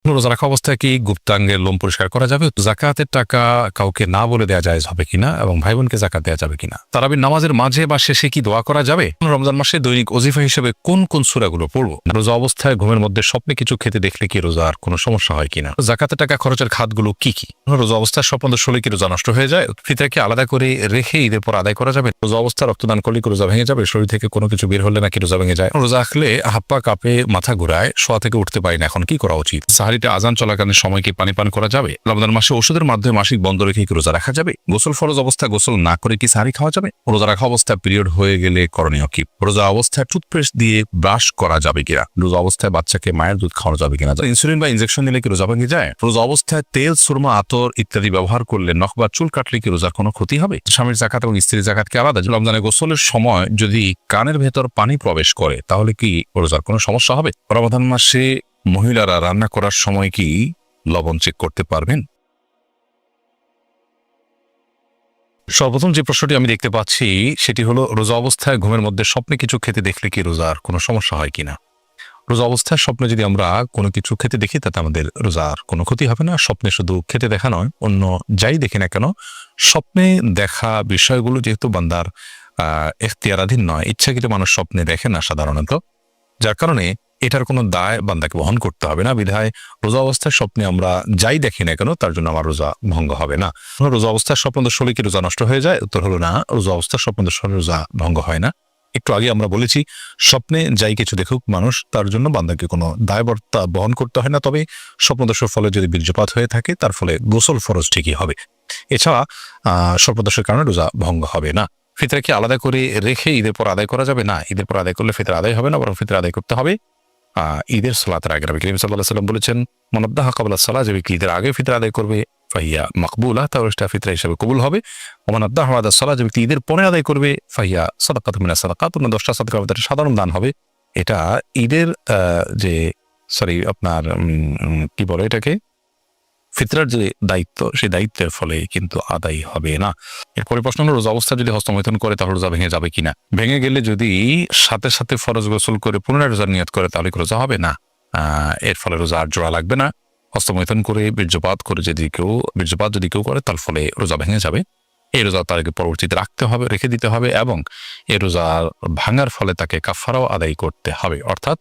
রোজা রাখা অবস্থায় কি গুপ্তাঙ্গের লোম পরিষ্কার করা যাবে? জাকাতের টাকা কাউকে না বলে দেওয়া যায় হবে কিনা এবং ভাই বোনকে জাকাত দেওয়া যাবে কিনা? তারাবির নামাজের মাঝে বা শেষে কি দোয়া করা যাবে? রমজান মাসে দৈনিক ওজিফা হিসেবে কোন কোন সূরাগুলো পড়বো? রোজা অবস্থায় ঘুমের মধ্যে স্বপ্নে কিছু খেতে দেখলে কি রোজার কোনো সমস্যা হয় কিনা? জাকাতের টাকা খরচের খাতগুলো কি কি? রোজা অবস্থায় স্বপ্ন দোষ হলে কি রোজা নষ্ট হয়ে যায়? ফিতরা কি আলাদা করে রেখে ঈদের পর আদায় করা যাবে? রোজা অবস্থায় রক্তদান করলে কি রোজা ভেঙে যাবে? শরীর থেকে কোনো কিছু বের হলে নাকি রোজা ভেঙে যায়? রোজা রাখলে হাত পা কাঁপে, মাথা ঘুরায়, শোয়া থেকে উঠতে পারি না, এখন কি করা উচিত? সাহারিতে আজান চলাকালীন সময় কি পানি পান করা যাবে? রমজান মাসে ওষুধের মাধ্যমে মাসিক বন্ধ রেখে কি রোজা রাখা যাবে? গোসল ফরজ অবস্থায় গোসল না করে কি সাহারি খাওয়া যাবে? রোজা রাখা অবস্থায় পিরিয়ড হয়ে গেলে করণীয় কি? রোজা অবস্থায় টুথপেস্ট দিয়ে ব্রাশ করা যাবে কিনা? রোজা অবস্থায় বাচ্চাকে মায়ের দুধ খাওয়ানো যাবে কিনা? ইনসুলিন বা ইনজেকশন নিলে কি রোজা ভেঙে যায়? রোজা অবস্থায় তেল, সুরমা, আতর ইত্যাদি ব্যবহার করলে নখ বা চুল কাটলে কি রোজার কোনো ক্ষতি হবে? স্বামীর জাকাত এবং স্ত্রীর জাকাত কি আলাদা? রমজানে গোসলের সময় যদি কানের ভেতর পানি প্রবেশ করে তাহলে কি রোজার কোনো সমস্যা হবে? রমাদান মাসে মহিলারা রান্না করার সময় কি লবণ চেক করতে পারবেন? সর্বপ্রথম যে প্রশ্নটি আমি দেখতে পাচ্ছি সেটি হলো, রোজা অবস্থায় ঘুমের মধ্যে স্বপ্নে কিছু খেতে দেখলে কি রোজার কোনো সমস্যা হয় কিনা? রোজা অবস্থায় স্বপ্নে যদি আমরা কোনো কিছু খেতে দেখি তাতে আমাদের রোজার কোনো ক্ষতি হবে না। স্বপ্নে শুধু খেতে দেখা নয়, অন্য যাই দেখি না কেন, স্বপ্নে দেখা বিষয়গুলো যেহেতু বান্দার এখতিয়ারাধীন নয়, ইচ্ছাকৃত মানুষ স্বপ্নে দেখে না সাধারণত, যার কারণে এটার কোনো দায় বান্দাকে বহন করতে হবে না। বিধায় রোজা অবস্থায় স্বপ্নে আমরা যাই দেখি না কেন তার জন্য আমার রোজা ভঙ্গ হবে না। রোজা অবস্থায় স্বপ্ন দোষ হলে কি রোজা নষ্ট হয়ে যায়? উত্তর হলো না, রোজা অবস্থায় স্বপ্ন দোষ হলে রোজা ভঙ্গ হয় না। একটু আগে আমরা বলেছি, স্বপ্নে যাই কিছু দেখুক মানুষ, তার জন্য বান্দাকে কোনো দায়বর্তা বহন করতে হয় না। তবে স্বপ্নদোষের ফলে যদি বীর্যপাত হয়ে থাকে তার ফলে গোসল ফরজ ঠিকই হবে। এছাড়া স্বপ্নদোষের কারণে রোজা ভঙ্গ হবে না। ফিতরা কি আলাদা করে রেখে ঈদের পর আদায় করা যাবে? না, ঈদের পর আদায় করলে ফিতরা আদায় হবে না, বরং ফিতরা আদায় করতে হবে ঈদের সালাতের আগে। নবী করিম সাল্লাল্লাহু আলাইহি ওয়াসাল্লাম বলেছেন, মান আদ্দাহা ক্বাবলা সালাহ, যে ব্যক্তি ঈদের আগে ফিতরা আদায় করবে ফাহিয়া মাকবুলা, তাহলে সেটা ফিতরা হিসেবে কবুল হবে। ওয়া মান আদ্দাহা বা'দা সালাহ, যে ব্যক্তি ঈদের পরে আদায় করবে ফাহিয়া সাদাকাতুম মিনাস সাদাকাত, 10টা সাদাকার মধ্যে সাধারণ দান হবে। এটা ঈদের যে আপনার কি বলে এটাকে, ফিতরার যে দায়িত্ব, সেই দায়িত্বের ফলে কিন্তু আদায় হবে না। এরপরে প্রশ্ন হলো, রোজা অবস্থা যদি হস্তমৈথুন করে তাহলে রোজা ভেঙে যাবে কিনা? ভেঙে গেলে যদি সাথে সাথে ফরজ গোসল করে পুনরায় রোজার নিয়ত করে তাহলে রোজা হবে না। এর ফলে রোজা আর জোড়া লাগবে না। হস্তমৈথুন করে বীর্যপাত যদি কেউ করে তার ফলে রোজা ভেঙে যাবে। এই রোজা তাকে পরবর্তীতে রাখতে হবে, রেখে দিতে হবে, এবং এই রোজা ভাঙার ফলে তাকে কাফারাও আদায় করতে হবে। অর্থাৎ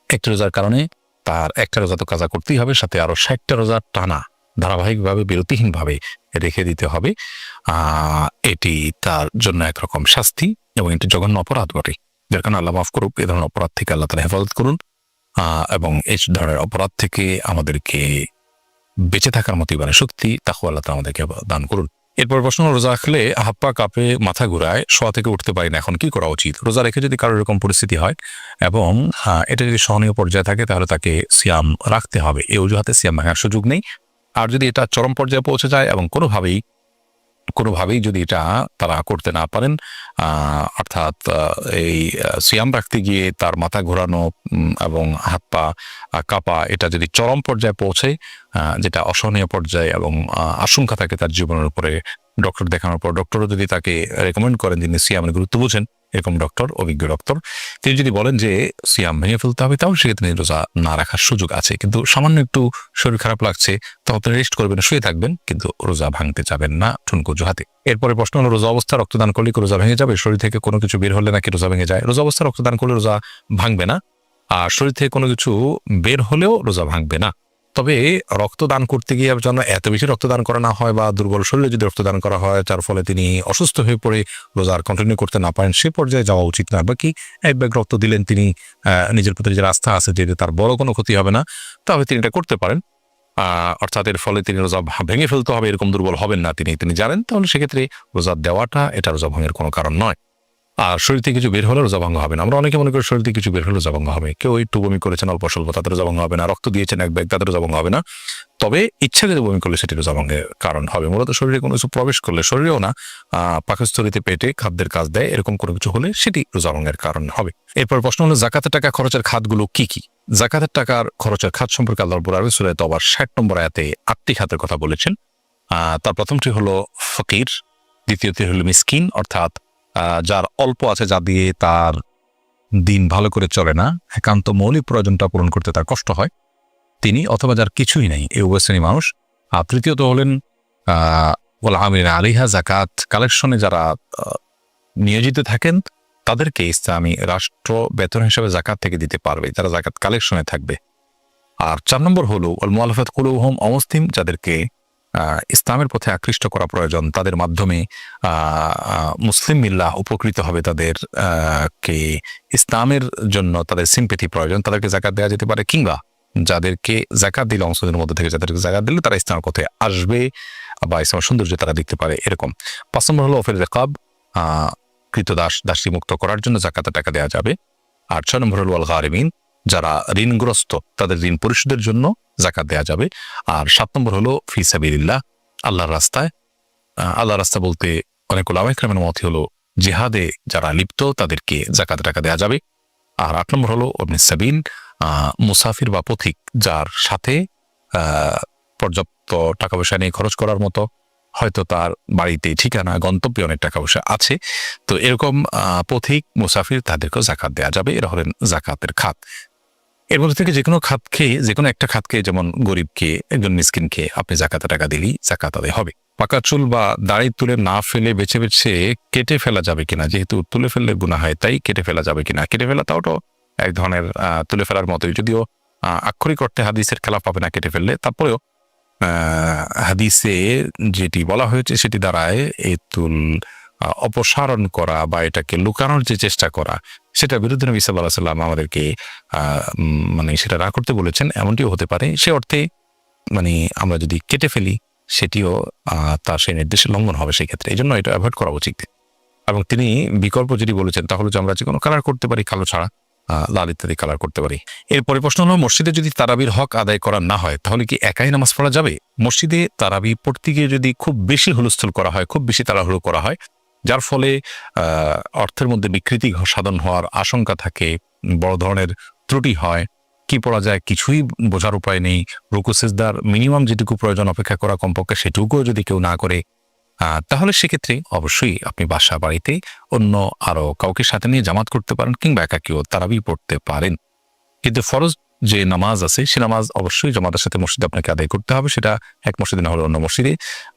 একটা রোজার কারণে তার একটা রোজা তো কাজা করতেই হবে, সাথে আরো 60টা রোজা টানা ধারাবাহিকভাবে বিরতিহীনভাবে রেখে দিতে হবে। এটি তার জন্য একরকম শাস্তি এবং এটি জঘন্য অপরাধ বটে, যার কারণে আল্লাহ মাফ করুক। এ ধরনের অপরাধ থেকে আল্লাহ তাআলা হেফাজত করুন, এবং এই ধরনের অপরাধ থেকে আমাদেরকে বেঁচে থাকার মতো ইমানের শক্তি তাকওয়া আল্লাহ তাআলা আমাদেরকে দান করুন। এরপর প্রশ্ন, রোজা রাখলে হাত পা কাঁপে, মাথা ঘুরায়, শোয়া থেকে উঠতে পারি না, এখন কি করা উচিত? রোজা রেখে যদি কারো এরকম পরিস্থিতি হয় এবং এটা যদি সহনীয় পর্যায়ে থাকে তাহলে তাকে সিয়াম রাখতে হবে। এই অজুহাতে সিয়াম ভাঙার সুযোগ নেই। আর যদি এটা চরম পর্যায়ে পৌঁছে যায় এবং কোনোভাবেই যদি এটা তারা করতে না পারেন, অর্থাৎ এই সিয়াম রাখতে গিয়ে তার মাথা ঘোরানো এবং হাত পা কাঁপা, এটা যদি চরম পর্যায়ে পৌঁছে, যেটা অসহনীয় পর্যায়ে এবং আশঙ্কা থাকে তার জীবনের উপরে, ডক্টর দেখানোর পর ডক্টরও যদি তাকে রেকমেন্ড করেন, যিনি সিয়ামের গুরুত্ব বুঝেন, এরকম ডক্টর, অভিজ্ঞ ডক্টর, তিনি যদি বলেন যে সিয়াম ভেঙে ফেলতে হবে, তাহলে সেক্ষেত্রে রোজা না রাখার সুযোগ আছে। কিন্তু সামান্য একটু শরীর খারাপ লাগছে, তখন তিনি রেস্ট করবেন, শুয়ে থাকবেন, কিন্তু রোজা ভাঙতে যাবেন না ঠুনকো অজুহাতে। এরপরে প্রশ্ন হলো, রোজা অবস্থা রক্তদান করলে কি রোজা ভেঙে যাবে? শরীর থেকে কোনো কিছু বের হলে নাকি রোজা ভেঙে যায়? রোজা অবস্থা রক্তদান করলে রোজা ভাঙবে না, আর শরীর থেকে কোনো কিছু বের হলেও রোজা ভাঙবে না। তবে রক্তদান করতে গিয়ে যেন এত বেশি রক্তদান করা না হয়, বা দুর্বল শরীরে যদি রক্তদান করা হয় যার ফলে তিনি অসুস্থ হয়ে পড়ে রোজার কন্টিনিউ করতে না পারেন, সে পর্যায়ে যাওয়া উচিত না। বাকি এক ব্যাগ রক্ত দিলেন, তিনি নিজের প্রতি যে আস্থা আছে যে তার বড় কোনো ক্ষতি হবে না, তাহলে তিনি এটা করতে পারেন। অর্থাৎ এর ফলে তিনি রোজা ভেঙে ফেলতে হবে এরকম দুর্বল হবেন না তিনি জানেন, তাহলে সেক্ষেত্রে রোজা দেওয়াটা এটা রোজা ভঙ্গের কোনো কারণ নয়। আর শরীর থেকে কিছু বের হলে রোজা ভঙ্গ হবে না। আমরা অনেকে মনে করি শরীর থেকে কিছু বের হলে রোজা ভঙ্গ হবে। কেউ একটু বমি করেছেন অল্প স্বল্প, তাদের রোজা ভঙ্গ হবে না। রক্ত দিয়েছেন এক ব্যাগ, তাদের রোজা ভঙ্গ হবে না। তবে ইচ্ছাকৃত বমি করলে সেটি রোজা ভঙ্গের কারণ হবে। মূলত শরীরে কোনো কিছু প্রবেশ করলে, শরীরেও না, পাকস্থলীতে, পেটে খাদ্যের কাজ দেয়, এরকম কোনো কিছু হলে সেটি রোজা ভঙ্গের কারণ হবে। এরপর প্রশ্ন হলো, জাকাতের টাকা খরচের খাতগুলো কি কি? জাকাতের টাকার খরচের খাত সম্পর্কে আল্লাহ রাব্বুল আলামিন সূরা তাওবার 60 নম্বর আয়াতে 8টি খাতের কথা বলেছেন। তার প্রথমটি হলো ফকির, দ্বিতীয়টি হলো মিসকিন, অর্থাৎ যার অল্প আছে, যা দিয়ে তার দিন ভালো করে চলে না, একান্ত মৌলিক প্রয়োজনটা পূরণ করতে তার কষ্ট হয়। তিনি অথবা যার কিছুই নেই, এই উভয় শ্রেণী মানুষ। আর তৃতীয়ত হলেন ওয়াল আমিলিনা আলাইহা, যাকাত কালেকশনে যারা নিয়োজিত থাকেন তাদেরকে ইসলামী রাষ্ট্র বেতন হিসেবে যাকাত থেকে দিতে পারবে, তারা যাকাত কালেকশনে থাকবে। আর 4 নম্বর হলো ওয়াল মুআল্লাফাত কুলুবুহুম, অমুসলিম যাদেরকে ইসলামের পথে আকৃষ্ট করা প্রয়োজন, তাদের মাধ্যমে মুসলিম মিল্লাহ উপকৃত হবে, তাদের কে ইসলামের জন্য তাদের সিম্পেথি প্রয়োজন, তাদেরকে যাকাত দেওয়া যেতে পারে। কিংবা যাদেরকে যাকাত দিলে, অংশদের মধ্যে থেকে যাদেরকে যাকাত দিলে তারা ইসলামের পথে আসবে বা ইসলামের সৌন্দর্য তারা দেখতে পারে, এরকম। 5 নম্বর হলো ওফিল রিকাব, কৃতদাস দাসী মুক্ত করার জন্য যাকাতের টাকা দেওয়া যাবে। আর 6 নম্বর হলো আল গারিমিন, যারা ঋণগ্রস্ত তাদের ঋণ পরিশোধের জন্য যাকাত দেওয়া যাবে। আর 7 নম্বর হলো ফি সাবিলিল্লাহ, আল্লাহর রাস্তায়। আল্লাহর রাস্তা বলতে অনেক উলামায়ে কেরামের মত হলো জিহাদে যারা লিপ্ত তাদেরকে যাকাত টাকা দেওয়া যাবে। আর 8 নম্বর হলো ইবনে সাবিল, মুসাফির বা পথিক, যার সাথে পর্যাপ্ত টাকা পয়সা নিয়ে খরচ করার মতো, হয়তো তার বাড়িতে ঠিকানা গন্তব্যে অনেক টাকা পয়সা আছে, তো এরকম পথিক মুসাফির তাদেরকেও যাকাত দেওয়া যাবে। এরা হলেন যাকাতের খাত। এর মধ্যে থেকে যে কোনো খাতকে, যে কোনো একটা খাতকে, যেমন গরিবকে, একজন মিসকিনকে আপনি যাকাতে টাকা দিলেই যাকাত আদায় হবে। পাকা চুল বা দাড়ি তুলে না ফেলে বেছে বেছে কেটে ফেলা যাবে কিনা, যেহেতু তুলে ফেললে গুনাহ হয় তাই কেটে ফেলা যাবে কিনা। কেটে ফেলা তাও তো এক ধরনের তুলে ফেলার মতোই, যদিও আক্ষরিক অর্থে হাদিসের খেলাফ পাবে না কেটে ফেললে, তারপরেও হাদিসে যেটি বলা হয়েছে সেটি দ্বারায় এই চুল অপসারণ করা বা এটাকে লুকানোর যে চেষ্টা করা, সেটা বিরুদ্ধে নবী সাল্লাল্লাহু আলাইহি ওয়াসাল্লাম আমাদেরকে মানে সেটা না করতে বলেছেন, এমনটিও হতে পারে। সে অর্থে মানে আমরা যদি কেটে ফেলি সেটিও তার সেই নির্দেশের লঙ্ঘন হবে সেই ক্ষেত্রে, এই জন্য এটা অ্যাভয়েড করা উচিত। এবং তিনি বিকল্প যেটি বলেছেন তা হলো যে আমরা যে কোনো কালার করতে পারি, কালো ছাড়া লাল ইত্যাদি কালার করতে পারি। এরপরে প্রশ্ন হলো, মসজিদে যদি তারাবির হক আদায় করা না হয় তাহলে কি একাই নামাজ পড়া যাবে? মসজিদে তারাবি পড়তে গিয়ে যদি খুব বেশি হুলস্থুল করা হয়, খুব বেশি তাড়াহুড়ো করা হয়, যার ফলে অর্থের মধ্যে বিকৃতি সাধন হওয়ার আশঙ্কা থাকে, বড় ধরনের ত্রুটি হয়, কি পড়া যায় কিছুই বোঝার উপায় নেই, রুকু সিজদার মিনিমাম যেটুকু প্রয়োজন অপেক্ষা করা কমপক্ষে সেটুকুও যদি কেউ না করে, তাহলে সেক্ষেত্রে অবশ্যই আপনি বাসা বাড়িতে অন্য আরো কাউকে সাথে নিয়ে জামাত করতে পারেন, কিংবা একাকিও তারাবি পড়তে পারেন। কিন্তু ফরজ যে নামাজ আছে সে নামাজ অবশ্যই জামাতের সাথে মসজিদে আপনাকে আদায় করতে হবে, সেটা এক মসজিদে না হলে অন্য মসজিদে।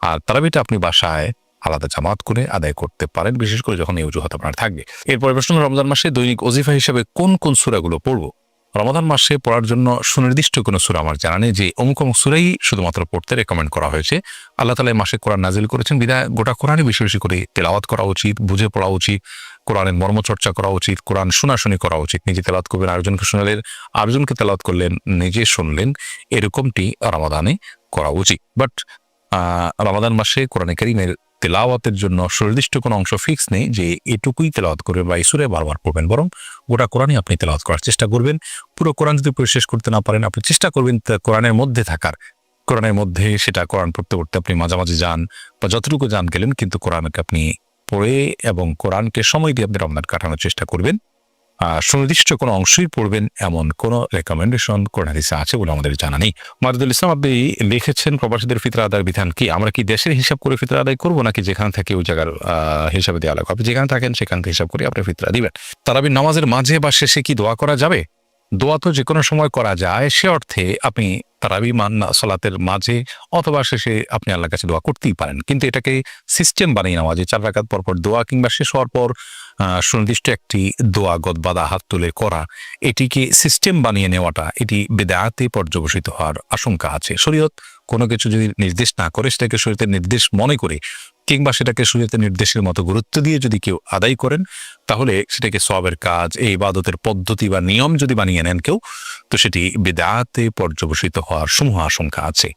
আর তারাবিটা আপনি বাসায় আলাদা জামাত করে আদায় করতে পারেন, বিশেষ করে যখন এই অজুহাত আপনার থাকবে। এরপরে প্রশ্ন, রমজান মাসে দৈনিক ওজিফা হিসেবে কোন কোন সূরাগুলো পড়বো? রমাদান মাসে পড়ার জন্য সুনির্দিষ্ট কোনো সূরা আমার জানা নেই যে অমুক অমুক সূরাই শুধুমাত্র পড়তে রেকমেন্ড করা হয়েছে। আল্লাহ তাআলা এই মাসে কোরআন নাজিল করেছেন বিধায় গোটা কোরআনই বেশি বেশি করে তেলাওয়াত করা উচিত, বুঝে পড়া উচিত, কোরআনের মর্মচর্চা করা উচিত, কোরআন শোনাশুনি করা উচিত। নিজে তেলাওয়াত করবেন, আরেকজনকে শোনালেন, আরেকজনকে তেলাওয়াত করলেন, নিজে শুনলেন, এরকমটি রমাদানে করা উচিত। বাট রমাদান মাসে কোরআনে কারীমের তেলাওয়াতের জন্য সুনির্দিষ্ট কোনো অংশ ফিক্স নেই যে এটুকুই তেলাওয়াত করবেন বা এই সূরা বারবার পড়বেন, বরং গোটা কোরআনই আপনি তেলাওয়াত করার চেষ্টা করবেন। পুরো কোরআন যদি পড়ে শেষ করতে না পারেন, আপনি চেষ্টা করবেন কোরআনের মধ্যে থাকার, কোরআনের মধ্যে সেটা কোরআন পড়তে পড়তে আপনি মাঝামাঝি যান বা যতটুকু যান গেলেন, কিন্তু কোরআনকে আপনি পড়ে এবং কোরআনকে সময় দিয়ে আপনি রমজান কাটানোর চেষ্টা করবেন। সুনির্দিষ্ট কোনো অংশই পড়বেন এমন কোনো রেকমেন্ডেশন কোরআন হাদিসে আছে বলে আমাদের জানা নেই। মারুদুল ইসলাম আপনি লিখেছেন, প্রবাসীদের ফিতরা আদায়ের বিধান কি? আমরা কি দেশের হিসাব করে ফিতরা আদায় করবো, নাকি যেখানে থাকে ওই জায়গার হিসাবে দেওয়া লাগবে? আপনি যেখানে থাকেন সেখান থেকে হিসাব করে আপনি ফিতরা দিবেন। তারাবির নামাজের মাঝে বা শেষে কি দোয়া করা যাবে? দোয়া তো যে কোনো সময় করা যায়, সে অর্থে আপনি তারাবি সালাতের মাঝে অথবা শেষে আপনি আল্লাহর কাছে দোয়া করতেই পারেন, কিন্তু এটাকে সিস্টেম বানিয়ে নেওয়া, যে 4 রাকাত পর পর দোয়া কিংবা শেষ হওয়ার পর সুনির্দিষ্ট একটি দোয়া গদবাদা হাত তুলে করা, এটিকে সিস্টেম বানিয়ে নেওয়াটা, এটি বিদআতে পর্যবসিত হওয়ার আশঙ্কা আছে। শরীয়ত কোনো কিছু যদি নির্দেশ না করে, সেটাকে শরীয়তের নির্দেশ মনে করে কিংবা সেটাকে শরীয়তের নির্দেশের মতো গুরুত্ব দিয়ে যদি কেউ আদায় করেন, তাহলে সেটাকে সওয়াবের কাজ, এই ইবাদতের পদ্ধতি বা নিয়ম যদি বানিয়ে নেন কেউ, তো সেটি বিদআতে পর্যবসিত হওয়ার সমূহ আশঙ্কা আছে।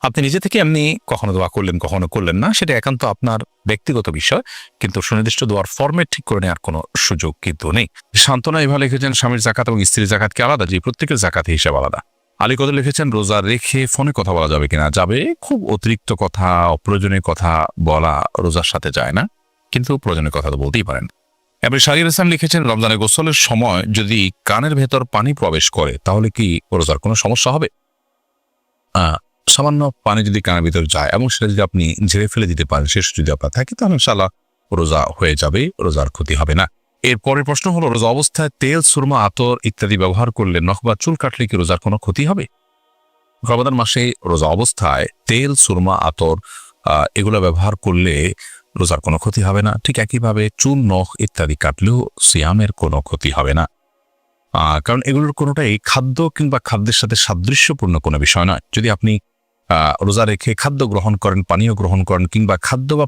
আপনি নিজে থেকে এমনি কখনো দোয়া করলেন, কখনো করলেন না, সেটা একান্ত আপনার ব্যক্তিগত বিষয়, কিন্তু সুনির্দিষ্ট দোয়ার ফরম্যাট ঠিক করে নেওয়ার কোনো সুযোগ কিন্তু নেই। সান্ত্বনা এভাবে লিখেছেন, স্বামীর জাকাত এবং স্ত্রীর জাকাত কি আলাদা? যে প্রত্যেকের জাকাতের হিসাব আলাদা। আলী কদর লিখেছেন, রোজা রেখে ফোনে কথা বলা যাবে কিনা? যাবে। খুব অতিরিক্ত কথা, অপ্রয়োজনীয় কথা বলা রোজার সাথে যায় না, কিন্তু প্রয়োজনীয় কথা তো বলতেই পারেন। এবার শাহরিয়ার হাসান লিখেছেন, রমজানে গোসলের সময় যদি কানের ভেতর পানি প্রবেশ করে তাহলে কি রোজার কোনো সমস্যা হবে? সামান্য পানি যদি কানের ভিতর যায় এবং সেটা যদি আপনি ঝেড়ে ফেলে দিতে পারেন, শেষ যদি আপনার থাকে, তাহলে ইনশাআল্লাহ রোজা হয়ে যাবে, রোজার ক্ষতি হবে না। এরপরের প্রশ্ন হলো, রোজা অবস্থায় তেল, সুরমা, আতর ইত্যাদি ব্যবহার করলে নখ বা চুল কাটলে কি রোজার কোনো ক্ষতি হবে? রমাদান মাসে রোজা অবস্থায় তেল, সুরমা, আতর এগুলো ব্যবহার করলে রোজার কোনো ক্ষতি হবে না। ঠিক একইভাবে চুল, নখ ইত্যাদি কাটলেও সিয়ামের কোনো ক্ষতি হবে না, কারণ এগুলোর কোনোটাই খাদ্য কিংবা খাদ্যের সাথে সাদৃশ্যপূর্ণ কোনো বিষয় নয়। যদি আপনি রোজা রেখে খাদ্য গ্রহণ করেন, পানীয় গ্রহণ করেন, কিংবা খাদ্য বা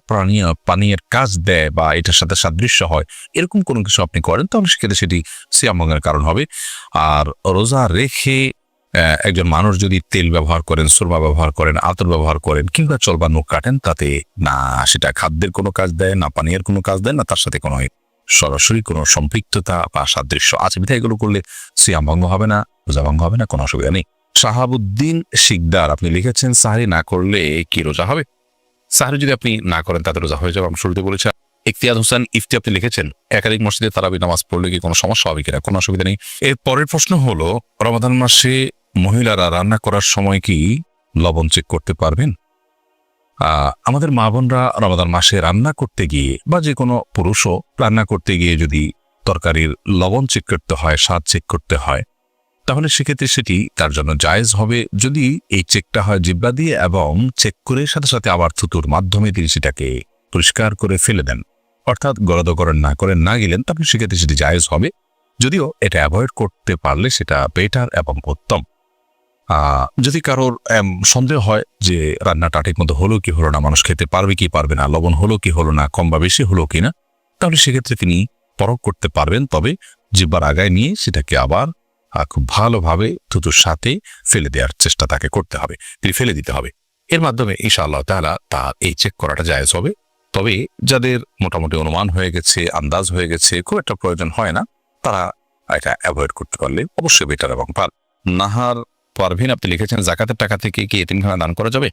পানীয়ের কাজ দেয় বা এটার সাথে সাদৃশ্য হয়, এরকম কোনো কিছু আপনি করেন, তাহলে সেক্ষেত্রে সেটি সিয়াম ভঙ্গের কারণ হবে। আর রোজা রেখে একজন মানুষ যদি তেল ব্যবহার করেন, সুরমা ব্যবহার করেন, আতর ব্যবহার করেন, কিংবা চল বা নখ কাটেন, তাতে না সেটা খাদ্যের কোনো কাজ দেয়, না পানীয়ের কোনো কাজ দেয়, না তার সাথে কোনো সরাসরি কোনো সম্পৃক্ততা বা সাদৃশ্য আছে। বিধায় এগুলো করলে সিয়াম ভঙ্গ হবে না, রোজা ভঙ্গ হবে না, কোনো অসুবিধা নেই। শাহাবুদ্দিন শিকদার আপনি লিখেছেন, সাহরি না করলে কি রোজা হবে? সাহরি যদি আপনি না করেন তাতে রোজা হয়ে যাবে, আমি শুরুতে বলেছি। ইফতিয়াজ হোসেন ইফতি আপনি লিখেছেন, একাধিক মসজিদে তারাবি নামাজ পড়লে কি কোনো সমস্যা হবে কিনা? কোনো অসুবিধা নেই। এর পরের প্রশ্ন হলো, রমাদান মাসে মহিলারা রান্না করার সময় কি লবণ চেক করতে পারবেন? আমাদের মা বোনরা রমাদান মাসে রান্না করতে গিয়ে, বা যে কোনো পুরুষও রান্না করতে গিয়ে যদি তরকারির লবণ চেক করতে হয়, স্বাদ চেক করতে হয়, তাহলে সেক্ষেত্রে সেটি তার জন্য জায়েজ হবে যদি এই চেকটা হয় জিহ্বা দিয়ে, এবং চেক করে সাথে সাথে আবার থুতুর মাধ্যমে তিনি সেটাকে পরিষ্কার করে ফেলে দেন, অর্থাৎ গলদকরণ না গেলেন, তাহলে সেক্ষেত্রে সেটি জায়েজ হবে। যদিও এটা অ্যাভয়েড করতে পারলে সেটা বেটার এবং উত্তম। যদি কারোর সন্দেহ হয় যে রান্নাটা ঠিক মতো হলো কি হলো না, মানুষ খেতে পারবে কি পারবে না, লবণ হলো কি হলো না, কম বা বেশি হলো কিনা, তাহলে সেক্ষেত্রে তিনি পরখ করতে পারবেন। তবে জিহ্বার আগায় নিয়ে সেটাকে আবার খুব ভালোভাবে থুতুর সাথে ফেলে দেওয়ার চেষ্টা তাকে করতে হবে, তিনি ফেলে দিতে হবে। এর মাধ্যমে ইনশাআল্লাহ তাআলা তার এই চেক করাটা জায়েজ হবে। তবে যাদের মোটামুটি অনুমান হয়ে গেছে, আন্দাজ হয়ে গেছে, খুব একটা প্রয়োজন হয় না, তারা এটা অ্যাভয়েড করতে পারলে অবশ্যই বেটার এবং ভালো। নাহার পারভিন আপনি লিখেছেন, জাকাতের টাকা থেকে কি এতিমখানা দান করা যাবে?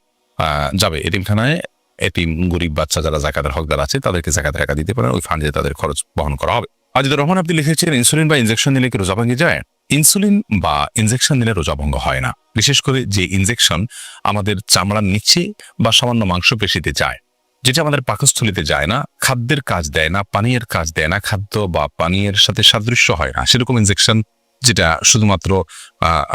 যাবে। এতিমখানায় এতিম গরিব বাচ্চা যারা জাকাতের হকদার আছে তাদেরকে জাকাতের টাকা দিতে পারেন, ওই ফান্ডে তাদের খরচ বহন করা হবে। আজিদুর রহমান আপনি লিখেছেন, ইনসুলিন বা ইনজেকশন নিলে কি রোজা ভেঙে যায়? ইনসুলিন বা ইনজেকশন নিলে রোজা ভঙ্গ হয় না, বিশেষ করে যে ইনজেকশন আমাদের চামড়ার নিচে বা সামান্য মাংসপেশিতে যায়, যেটা আমাদের পাকস্থলিতে যায় না, খাদ্যের কাজ দেয় না, পানীয়ের কাজ দেয় না, খাদ্য বা পানীয়ের সাথে সাদৃশ্য হয় না, সেরকম ইনজেকশন যেটা শুধুমাত্র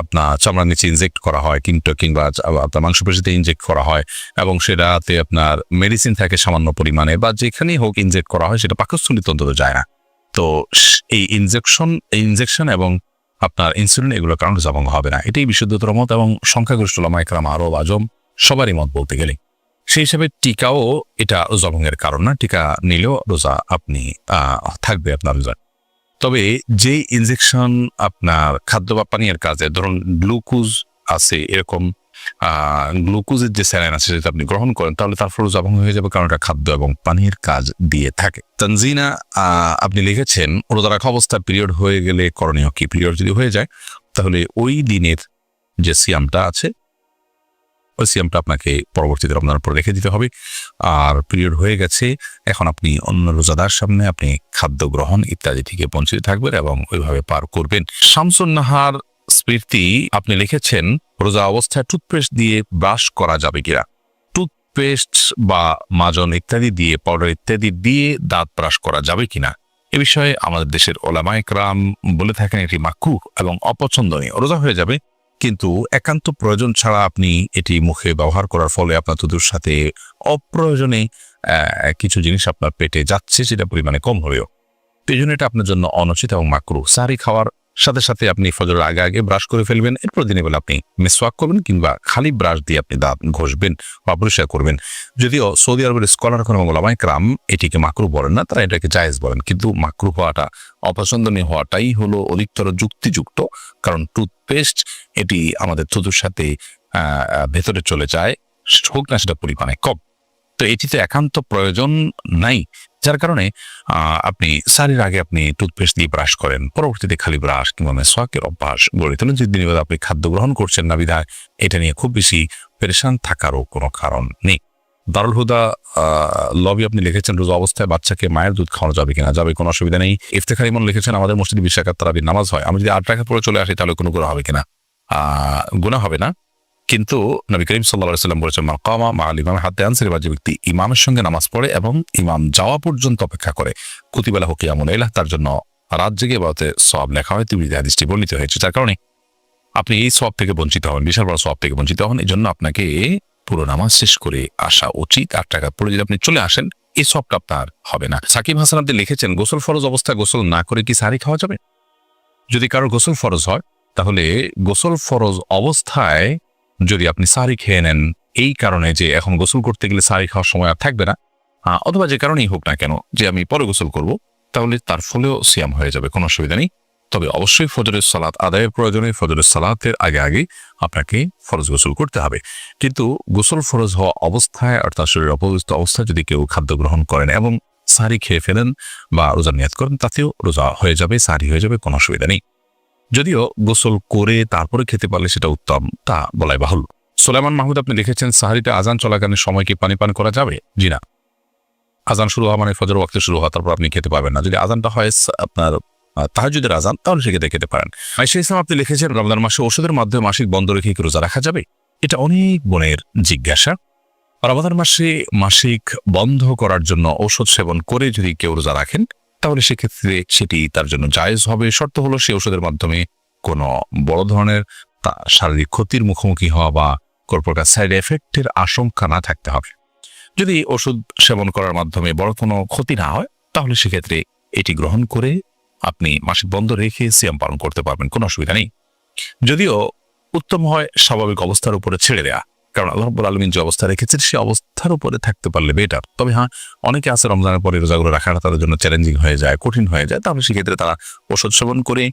আপনার চামড়ার নিচে ইনজেক্ট করা হয়, কিংবা আপনার মাংসপেশিতে ইনজেক্ট করা হয়, এবং সেটাতে আপনার মেডিসিন থাকে সামান্য পরিমাণে, বা যেখানেই হোক ইনজেক্ট করা হয়, সেটা পাকস্থলিতে অন্তত যায় না। তো এই ইনজেকশন এবং আপনার ইনসুলিন এগুলোর কারণে রোজা ভঙ্গ হবে না, এটাই বিশুদ্ধতর মত এবং সংখ্যাগরিষ্ঠ উলামা ইকরাম, আরব, আজম সবারই মত বলতে গেলে। সেই হিসাবে টিকাও এটা রোজা ভঙ্গের কারণ না, টিকা নিলেও রোজা আপনি থাকবে আপনার রোজা। তবে যে ইনজেকশন আপনার খাদ্য বা পানীয়ের কাজে, ধরুন গ্লুকোজ আছে, এরকম গ্লুকোজের যে স্যালাইন আছে সেটা আপনি গ্রহণ করেন, তাহলে তারপর রোজা ভঙ্গ হয়ে যাবে, কারণ এটা খাদ্য এবং পানীয়ের কাজ দিয়ে থাকে। তানজিনা আপনি লিখেছেন, রোজা রাখা অবস্থায় পিরিয়ড হয়ে গেলে করণীয় কি? পিরিয়ড যদি হয়ে যায় তাহলে ওই দিনের যে সিয়ামটা আছে, ওই সিয়ামটা আপনাকে পরবর্তীতে রমজানের পর রেখে দিতে হবে। আর পিরিয়ড হয়ে গেছে, এখন আপনি অন্য রোজাদার সামনে আপনি খাদ্য গ্রহণ ইত্যাদি থেকে বঞ্চিত থাকবেন এবং ওইভাবে পার করবেন। শামসুন নাহার স্মৃতি আপনি লিখেছেন, রোজা অবস্থায় টুথপেস্ট দিয়ে ব্রাশ করা যাবে কিনা? টুথপেস্ট বা মাজন ইত্যাদি দিয়ে, পাউডার ইত্যাদি দিয়ে দাঁত ব্রাশ করা যাবে কিনা, এ বিষয়ে আমাদের দেশের ওলামা ইকরাম বলে থাকেন এটি মাকরুহ এবং অপছন্দনীয়। রোজা হয়ে যাবে, কিন্তু একান্ত প্রয়োজন ছাড়া আপনি এটি মুখে ব্যবহার করার ফলে আপনার থুতুর সাথে অপ্রয়োজনে কিছু জিনিস আপনার পেটে যাচ্ছে, সেটা পরিমাণে কম হলেও, এই জন্য এটা আপনার জন্য অনুচিত এবং মাকরুহ। সাহরি খাওয়ার সাথে সাথে আপনি ফজরের আগে ব্রাশ করে ফেলবেন, এরপর দিনে বেলা আপনি মিসওয়াক করবেন, কিংবা খালি ব্রাশ দিয়ে আপনি দাঁত ঘষবেন বা পরিষ্কার করবেন। যদিও সৌদি আরবের স্কলার এবং ওলামা ইকরাম এটিকে মাকরুহ বলেন না, তারা এটাকে জায়েজ বলেন, কিন্তু মাকরুহ হওয়াটা, অপছন্দনীয় হওয়াটাই হলো অধিকতর যুক্তিযুক্ত। কারণ টুথপেস্ট এটি আমাদের থুতুর সাথে ভেতরে চলে যায়, হোক না সেটা পরিমাণে কম, তো এটিতে একান্ত প্রয়োজন নাই, যার কারণে আপনি সারির আগে আপনি টুথপেস্ট দিয়ে ব্রাশ করেন, পরবর্তীতে খালি ব্রাশ কিংবা মেসওয়াকের অভ্যাস গড়ে তোলেন। যে দিনের বেলা আপনি খাদ্য গ্রহণ করছেন না বিধায় এটা নিয়ে খুব বেশি পেরেশান থাকারও কোনো কারণ নেই। দারুল হুদা লবি আপনি লিখেছেন, রোজা অবস্থায় বাচ্চাকে মায়ের দুধ খাওয়ানো যাবে কিনা? যাবে, কোনো অসুবিধা নেই। ইফতেখার ইমন লিখেছেন, আমাদের মসজিদে 20 রাকাত তারাবির নামাজ হয়, আমি যদি 8 রাকাত পরে চলে আসি তাহলে কোনো গুনাহ হবে কিনা? গুনাহ হবে না, কিন্তু নবী করিম সাল্লাল্লাহু আলাইহি ওয়াসাল্লাম বলেছেন, মান কামা মা'আল ইমাম হাত্তা ইয়ানসিরিফা, যে ব্যক্তি ইমামের সঙ্গে নামাজ পড়ে এবং ইমাম যাওয়া পর্যন্ত অপেক্ষা করে, কুতিবা লাহু কিয়ামুল লাইল, তার জন্য রাত জেগে ইবাদতে সওয়াব লেখা হয়। তিরমিজি হাদিসটি বর্ণিত হয়েছে। যার কারণে আপনি এই সওয়াব থেকে বঞ্চিত হন, বিশাল বড় সওয়াব থেকে বঞ্চিত হন। এই জন্য আপনাকে পুরো নামাজ শেষ করে আসা উচিত। 8 রাকাত পড়ে যদি আপনি চলে আসেন, এই সওয়াবটা আপনার হবে না। সাকিব হাসান আপনি লিখেছেন, গোসল ফরজ অবস্থায় গোসল না করে কি সাহরি খাওয়া যাবে? যদি কারোর গোসল ফরজ হয়, তাহলে গোসল ফরজ অবস্থায় যদি আপনি সাহরি খেয়ে নেন, এই কারণে যে এখন গোসল করতে গেলে সাহরি খাওয়ার সময় আর থাকবে না, অথবা যে কারণেই হোক না কেন যে আমি পরে গোসল করব, তাহলে তার ফলেও সিয়াম হয়ে যাবে, কোনো অসুবিধা নেই। তবে অবশ্যই ফজরের সালাত আদায়ের প্রয়োজনে ফজরের সালাতের আগে আগে আপনাকে ফরজ গোসল করতে হবে। কিন্তু গোসল ফরজ হওয়া অবস্থায় অর্থাৎ শরীরের অপবিত্র অবস্থায় যদি কেউ খাদ্য গ্রহণ করেন এবং সাহরি খেয়ে ফেলেন বা রোজা নিয়াত করেন, তাতেও রোজা হয়ে যাবে, সাহরি হয়ে যাবে, কোনো অসুবিধা নেই। যদিও গোসল করে তারপরে খেতে পারলে সেটা উত্তম, তা বলাই বাহুল্য। সোলাইমান মাহমুদ আপনি লিখেছেন, সাহরিটা আজান চলাকালীন সময় কি পানি পান করা যাবে? জি না। আজান শুরু হওয়া মানে ফজর ওয়াক্তে শুরু হওয়া, তারপর আপনি খেতে পারবেন না। যদি আজানটা হয় আপনার তাহাজ্জুদের আজান, তাহলে সেক্ষেত্রে খেতে পারেন। আয়েশা ইসলাম আপনি লিখেছেন, রমজান মাসে ওষুধের মাধ্যমে মাসিক বন্ধ রেখে কি রোজা রাখা যাবে? এটা অনেক বোনের জিজ্ঞাসা। রমজান মাসে মাসিক বন্ধ করার জন্য ঔষধ সেবন করে যদি কেউ রোজা রাখেন, তাহলে সেক্ষেত্রে সেটি তার জন্য জায়েজ হবে। শর্ত হলো সেই ওষুধের মাধ্যমে কোনো বড় ধরনের শারীরিক ক্ষতির মুখোমুখি হওয়া বা কোনো প্রকার সাইড এফেক্টের আশঙ্কা না থাকতে হবে। যদি ওষুধ সেবন করার মাধ্যমে বড় কোনো ক্ষতি না হয়, তাহলে সেক্ষেত্রে এটি গ্রহণ করে আপনি মাসিক বন্ধ রেখে সিয়াম পালন করতে পারবেন, কোনো অসুবিধা নেই। যদিও উত্তম হয় স্বাভাবিক অবস্থার উপরে ছেড়ে দেয়া, কারণ আল্লাহ রাব্বুল আলামিন যে অবস্থা রেখেছেন সেই অবস্থার উপরে থাকতে পারলে বেটার। তবে হ্যাঁ, অনেকে আছে রমজানের পরে রোজাগুলো রাখাটা তাদের জন্য চ্যালেঞ্জিং হয়ে যায়, কঠিন হয়ে যায়, তাহলে সেক্ষেত্রে তারা ওষুধ সেবন করে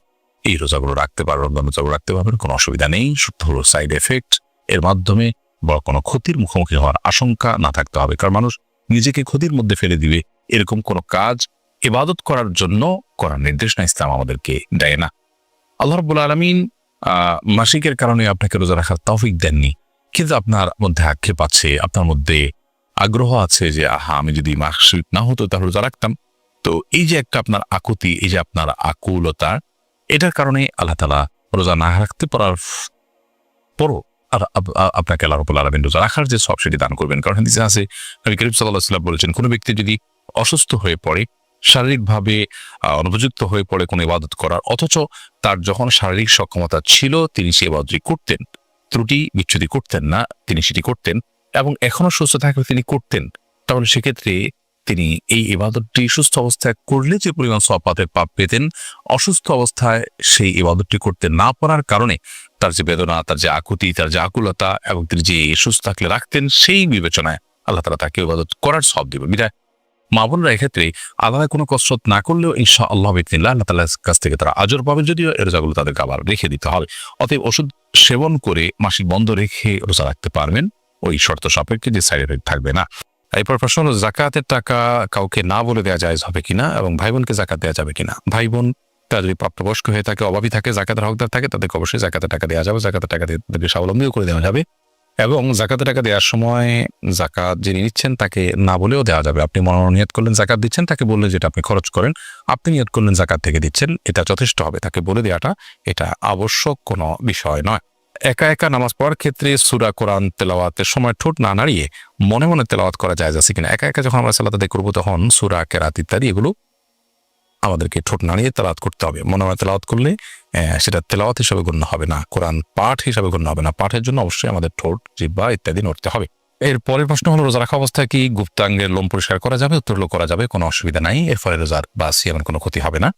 এই রোজাগুলো রাখতে পারবে, রমজান রোজাগুলো রাখতে পারবেন, কোনো অসুবিধা নেই। শুধু হলো সাইড এফেক্ট, এর মাধ্যমে বড় কোনো ক্ষতির মুখোমুখি হওয়ার আশঙ্কা না থাকতে হবে। কারণ মানুষ নিজেকে ক্ষতির মধ্যে ফেলে দিবে এরকম কোনো কাজ ইবাদত করার জন্য করার নির্দেশনা ইসলাম আমাদেরকে দেয় না। আল্লাহ রাব্বুল আলামিন মাসিকের কারণে আপনাকে রোজা রাখার তৌফিক দেননি, কিন্তু আপনার মধ্যে আক্ষেপ আছে, আপনার মধ্যে আগ্রহ আছে যে আমি যদি মাসিক না হতো তাহলে রোজা রাখতাম। তো এই যে একটা আপনার আকুতি, এই যে আপনার আকুলতা, এটার কারণে আল্লাহ তাআলা রোজা না রাখতে পারার পরও আপনাকে আল্লাহ রাব্বুল আলামিন রোজা রাখার যে সওয়াব সেটি দান করবেন। কারণ হাদিসে আছে, নবী করিম সাল্লাল্লাহু আলাইহি ওয়াসাল্লাম বলেছেন, কোনো ব্যক্তি যদি অসুস্থ হয়ে পড়ে, শারীরিকভাবে অনুপযুক্ত হয়ে পড়ে কোনো ইবাদত করার, অথচ তার যখন শারীরিক সক্ষমতা ছিল তিনি সেই ইবাদতটি করতেন, ত্রুটি বিচ্যুতি করতেন না, তিনি সেটি করতেন এবং এখনো সুস্থ থাকলে তিনি করতেন, তাহলে সেক্ষেত্রে তিনি এই ইবাদতটি সুস্থ অবস্থায় করলে যে পরিমাণ সওয়াব পাপ পেতেন, অসুস্থ অবস্থায় সেই ইবাদতটি করতে না পারার কারণে তার যে বেদনা, তার যে আকুতি, তার যে আকুলতা এবং তিনি যে সুস্থ থাকলে রাখতেন, সেই বিবেচনায় আল্লাহ তাআলা তাকে ইবাদত করার সওয়াব দিবে। বিধায় মা বোনরা এক্ষেত্রে আলাদা কোনো কসরত না করলেও ইনশাআল্লাহ বিইذনিল্লাহ আল্লাহ তাআলার কাছ থেকে তারা আজর পাবে, যদিও এর রোজাগুলো তাদেরকে আবার রেখে দিতে হবে। অতএব ওষুধ সেবন করে মাসিক বন্ধ রেখে রোজা রাখতে পারবেন, ওই শর্ত সাপেক্ষে যে সাইড এফেক্ট থাকবে না। এরপর প্রশ্ন হলো, যাকাতের টাকা কাউকে না বলে দেওয়া জায়েজ হবে কিনা এবং ভাই বোনকে যাকাত দেওয়া যাবে কিনা? ভাই বোন তারা যদি প্রাপ্তবয়স্ক হয়ে থাকে, অভাবী থাকে, যাকাতের হকদার থাকে, তাদেরকে অবশ্যই যাকাতের টাকা দেওয়া যাবে, যাকাতের টাকা দিয়ে তাদেরকে স্বাবলম্বীও করে দেওয়া যাবে। এবং যাকাতের টাকা দেওয়ার সময় যাকাত যিনি নিচ্ছেন তাকে না বলেও দেওয়া যাবে। আপনি মনোনিয়ত করলেন যাকাত দিচ্ছেন, তাকে বললেন যেটা আপনি খরচ করেন, আপনি নিয়ত করলেন যাকাত থেকে দিচ্ছেন, এটা যথেষ্ট হবে। তাকে বলে দেওয়াটা এটা আবশ্যক কোনো বিষয় নয়। একা একা নামাজ পড়ার ক্ষেত্রে সূরা কোরআন তেলাওয়াতের সময় ঠোঁট না নাড়িয়ে মনে মনে তেলাওয়াত করা জায়েজ আছে কিনা? একা একা যখন আমরা সালাত আদায় করবো তখন সূরা, কেরাত ইত্যাদি এগুলো আমাদেরকে ঠোঁট নাড়িয়ে তেলাওয়াত করতে হবে। মনে মনে তেলাওয়াত করলে সেটা তেলাওয়াত হিসাবে গণ্য হবে না, কোরআন পাঠ হিসাবে গণ্য হবে না। পাঠের জন্য অবশ্যই আমাদের ঠোঁট, জিহ্বা ইত্যাদি নড়তে হবে। এর পরের প্রশ্ন হলো, রোজা রাখা অবস্থায় কি গুপ্তাঙ্গের লোম পরিষ্কার করা যাবে? উত্তর হলো করা যাবে, কোনো অসুবিধা নাই। এর ফলে রোজার বা সিয়ামের কোনো ক্ষতি হবে না।